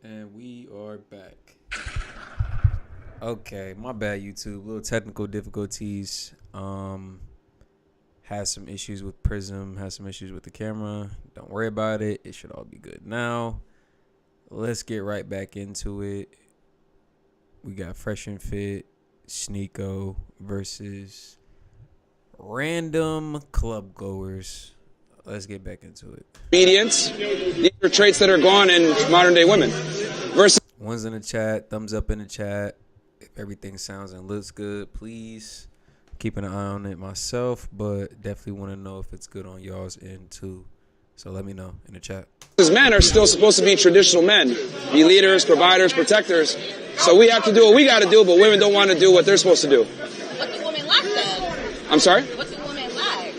And we are back. Okay, my bad, YouTube. Little technical difficulties. Had some issues with Prism. Had some issues with the camera. Don't worry about it. It should all be good now. Let's get right back into it. We got Fresh and Fit, Sneako versus random club goers. Let's get back into it. Obedience. These are traits that are gone in modern day women. Versus One's in the chat. Thumbs up in the chat. If everything sounds and looks good, please. Keeping an eye on it myself, but definitely want to know if it's good on y'all's end too. So let me know in the chat. men are still supposed to be traditional men, be leaders, providers, protectors. So we have to do what we got to do, but women don't want to do what they're supposed to do. What do women lack then? I'm sorry? What do women lack?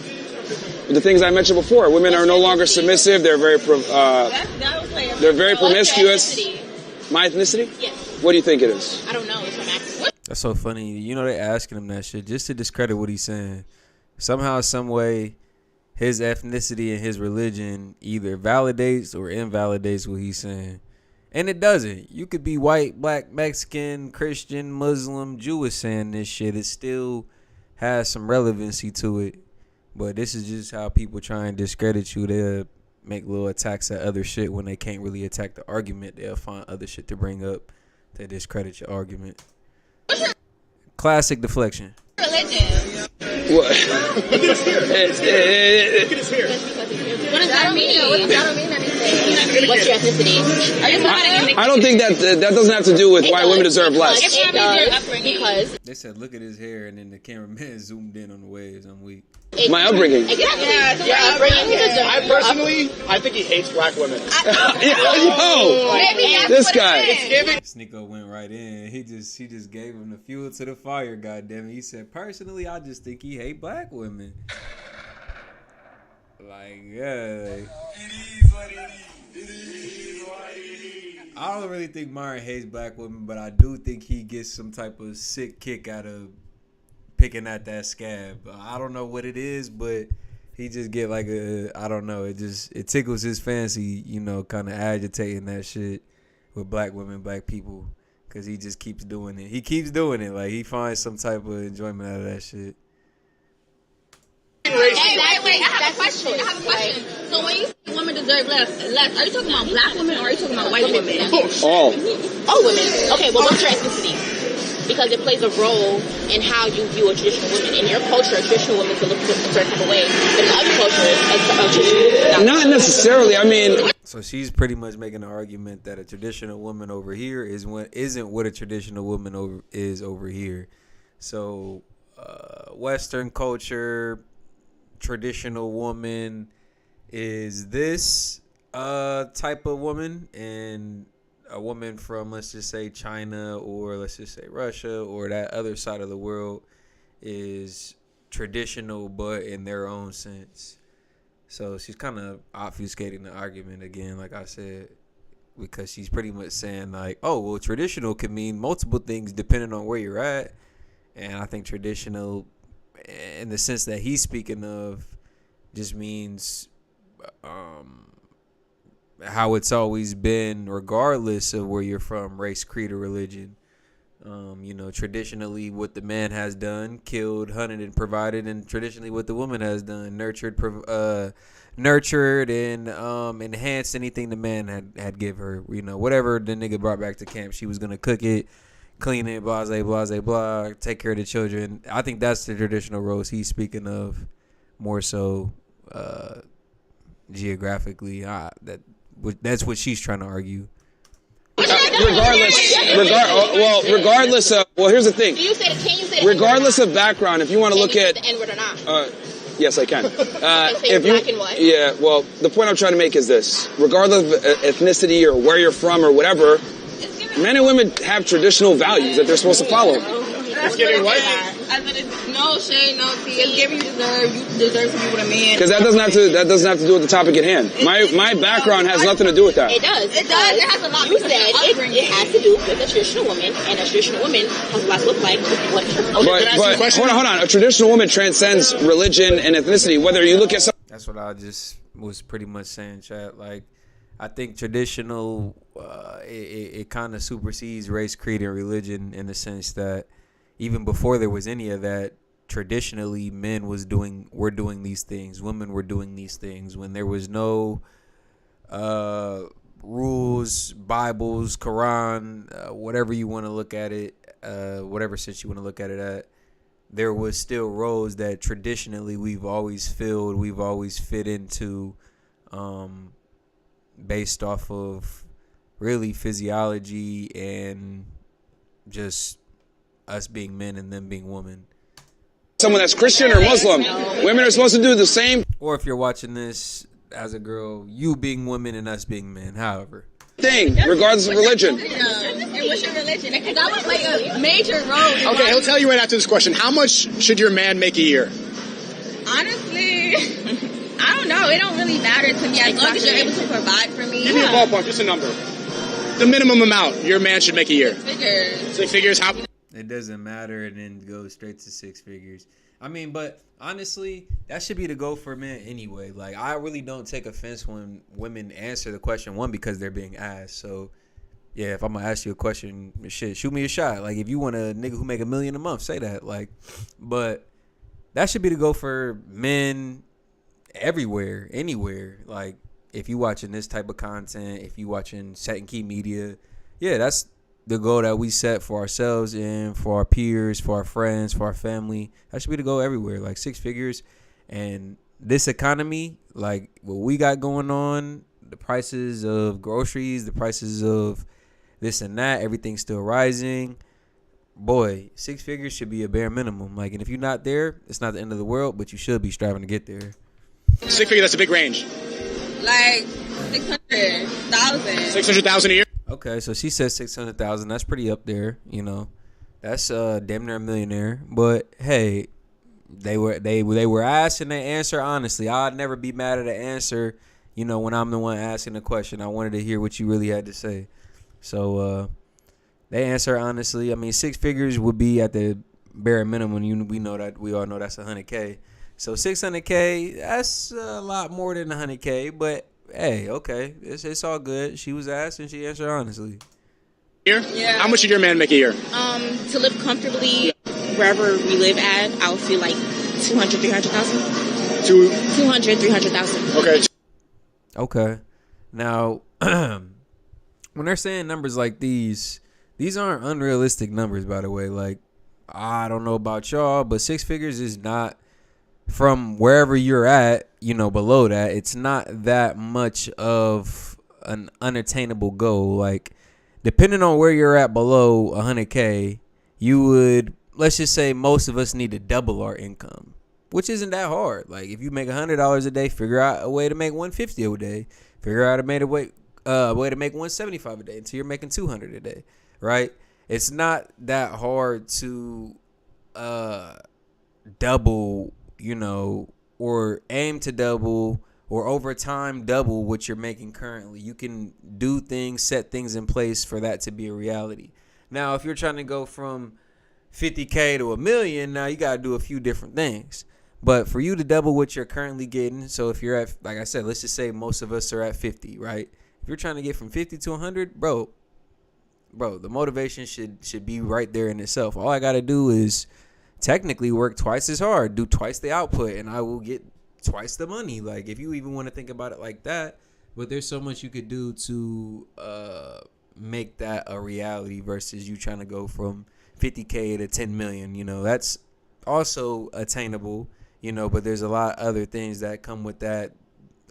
The things I mentioned before. Women are no longer submissive. They're very promiscuous. My ethnicity? Yes. What do you think it is? I don't know. It's an accent. That's so funny. You know, they asking him that shit just to discredit what he's saying. Somehow, some way, his ethnicity and his religion either validates or invalidates what he's saying. And it doesn't. You could be white, black, Mexican, Christian, Muslim, Jewish saying this shit. It still has some relevancy to it. But this is just how people try and discredit you. They'll make little attacks at other shit when they can't really attack the argument. They'll find other shit to bring up to discredit your argument. Classic deflection. Religion. What? What does that mean? I don't mean anything. What's your ethnicity? I don't think that doesn't have to do with why women deserve less. It does because They said, look at his hair, and then the cameraman zoomed in on the waves. I'm weak. My upbringing. Exactly. Yeah, I personally, I think he hates black women. This guy. Sneako went right in. He just gave him the fuel to the fire, goddammit. He said, personally, I just think he hate black women. Like, yeah. Like, I don't really think Myron hates black women, but I do think he gets some type of sick kick out of picking at that scab. I don't know what it is, but he just get like I don't know. It tickles his fancy, you know, kind of agitating that shit with black women, black people, because he just keeps doing it. He keeps doing it. Like, he finds some type of enjoyment out of that shit. Hey, wait, I have a question. So when you say women deserve less, are you talking about black women or are you talking about white women? All women. Okay, well, what's your ethnicity? Because it plays a role in how you view a traditional woman. In your culture, a traditional woman can look a certain type of way. But in other cultures, a traditional woman not necessarily. I mean, so she's pretty much making the argument that a traditional woman over here isn't what a traditional woman is over here. So Western culture, traditional woman is this type of woman, and a woman from, let's just say, China, or let's just say Russia, or that other side of the world is traditional, but in their own sense. So she's kind of obfuscating the argument again, like I said, because she's pretty much saying like, oh, well, traditional can mean multiple things depending on where you're at. And I think traditional, in the sense that he's speaking of, just means how it's always been, regardless of where you're from, race, creed, or religion. You know, traditionally what the man has done, killed, hunted, and provided, and traditionally what the woman has done, nurtured and enhanced anything the man had give her. You know, whatever the nigga brought back to camp, she was gonna cook it, clean it, blah, take care of the children. I think that's the traditional roles he's speaking of, more so geographically. That's what she's trying to argue. Regardless of, here's the thing. Can you say regardless of background, if you want to look at the N-word or not? Yes, I can. If you, black and white. Yeah, well, the point I'm trying to make is this: regardless of ethnicity or where you're from or whatever, men and women have traditional values that they're supposed to follow. It's getting white. No shade, no tea. Just give you deserve to be with a man. Because that doesn't have to do with the topic at hand. My background has nothing to do with that. It does. It has a lot. You said it has to do with a traditional woman, and a traditional woman has what look like. But hold on. A traditional woman transcends religion and ethnicity. Whether you look at that's what I just was pretty much saying, chat. Like, I think traditional, it kind of supersedes race, creed, and religion in the sense that even before there was any of that, traditionally men were doing these things, women were doing these things. When there was no rules, Bibles, Quran, whatever you want to look at it, whatever sense you want to look at it at, there was still roles that traditionally we've always filled, we've always fit into, based off of really physiology and just us being men and them being women. Someone that's Christian or Muslim, women are supposed to do the same Or if you're watching this as a girl, you being women and us being men, however. thing, regardless of religion. And what's your religion? Because that would play a major role. Okay, he'll tell you right after this question. How much should your man make a year? Honestly, I don't know. It don't really matter to me as long as you're able to provide for me. Give me a ballpark, just a number. The minimum amount your man should make a year. Figures. So figures how... It doesn't matter, and then go straight to six figures. I mean, but honestly, that should be the goal for men anyway. Like, I really don't take offense when women answer the question, one, because they're being asked. So, yeah, if I'm going to ask you a question, shit, shoot me a shot. Like, if you want a nigga who make $1 million a month, say that. Like, but that should be the goal for men everywhere, anywhere. Like, if you watching this type of content, if you watching Set and Key Media, yeah, that's the goal that we set for ourselves and for our peers, for our friends, for our family. That should be the goal everywhere, like six figures. And this economy, like what we got going on, the prices of groceries, the prices of this and that, everything's still rising. Boy, six figures should be a bare minimum. Like, and if you're not there, it's not the end of the world, but you should be striving to get there. Six figure, that's a big range. Like 600,000. 600,000 a year? Okay, so she says 600,000. That's pretty up there, you know. That's damn near a millionaire. But hey, they were asked and they answer honestly. I'd never be mad at an answer, you know, when I'm the one asking the question. I wanted to hear what you really had to say. So they answer honestly. I mean, six figures would be at the bare minimum. We know that, we all know that's $100K. So $600K, that's a lot more than $100K, but hey, okay, it's all good. She was asked and she answered honestly. Year? Yeah. How much should your man make a year? To live comfortably wherever we live at, I would feel like 200, 300,000. 200, 300,000. Okay. Okay. Now, when they're saying numbers like these aren't unrealistic numbers, by the way. Like, I don't know about y'all, but six figures is not, from wherever you're at, you know, below that, it's not that much of an unattainable goal. Like, depending on where you're at below 100K, you would, let's just say most of us need to double our income, which isn't that hard. Like, if you make $100 a day, figure out a way to make $150 a day. Figure out a way to make $175 a day until you're making $200 a day, right? It's not that hard to double, you know, or aim to double, or over time double what you're making currently. You can do things, set things in place for that to be a reality. Now, if you're trying to go from 50K to $1 million, now you got to do a few different things. But for you to double what you're currently getting, so if you're at, like I said, let's just say most of us are at 50, right? If you're trying to get from 50 to 100, bro, the motivation should be right there in itself. All I got to do is technically work twice as hard, do twice the output, and I will get twice the money. Like, if you even want to think about it like that. But there's so much you could do to make that a reality versus you trying to go from 50K to 10 million. You know, that's also attainable, you know, but there's a lot of other things that come with that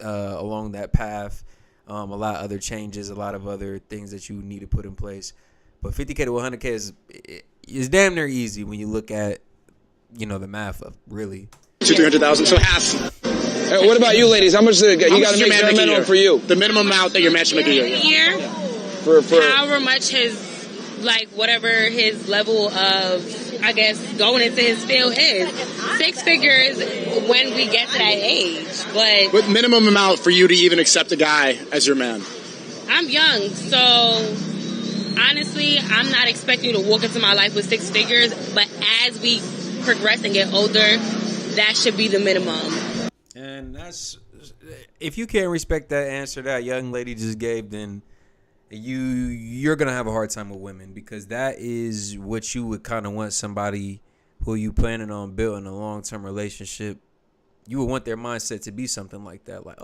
along that path. A lot of other changes, a lot of other things that you need to put in place. But 50K to 100K is damn near easy when you look at, you know, the math of really. 300,000, so half. What about you, ladies? How much you got to make your man minimum a year? for you? The minimum amount that your man should make a year. Year, however much his, like, whatever his level of, I guess, going into his field is. Six figures when we get to that age, but What minimum amount for you to even accept a guy as your man? I'm young, so honestly, I'm not expecting you to walk into my life with six figures, but as we progress and get older, that should be the minimum. And that's if you can't respect that answer that young lady just gave, then you're gonna have a hard time with women, because that is what you would kind of want somebody who you planning on building a long-term relationship. You would want their mindset to be something like that, like,